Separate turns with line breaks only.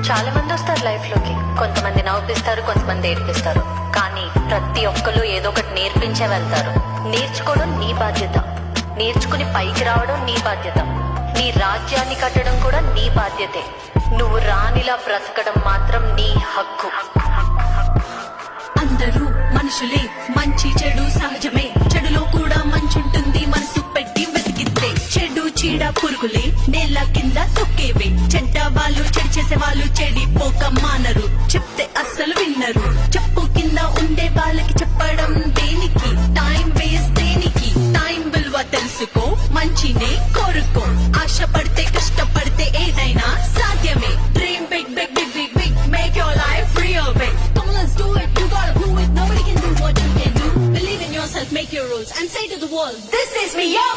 చాలా మంది వస్తారు లైఫ్ లోకి. కొంతమంది నవ్విస్తారు, కొంతమంది ఏడిపిస్తారు. కానీ ప్రతి ఒక్కరు ఏదో ఒకటి నేర్పించే వెళ్తారు. నేర్చుకోవడం నీ బాధ్యత, నేర్చుకుని పైకి రావడం నీ బాధ్యత, నీ రాజ్యాన్ని కట్టడం కూడా నీ బాధ్యతే. నువ్వు రాణిలా బ్రతకడం మాత్రం నీ హక్కు.
అందరూ మనుషులే, మంచి చెడు సహజమే. చెడులో కూడా మంచుంటుంది మనసు పెట్టి వెతికితే. చెడు చీడ పురుగులే నేల కింద తొక్కేవే. చెడ్డ వాళ్ళు చెడు చేసే వాళ్ళు చెడిపోక మానరు. చెప్తే అస్సలు విన్నరు. చెప్పు కింద ఉండే వాళ్ళకి చెప్పడం దేనికి? టైం వేస్ట్ దేనికి? టైం విలువ తెలుసుకో, మంచినే కోరుకో. ఆశపడితే కష్టపడితే ఏదైనా సాధ్యమే. Dream big big big big big, make your life real big. Come on, let's do it. You gotta do it. Nobody can do what you can do. Believe in yourself, make your rules, and say to the world, this is me, yo.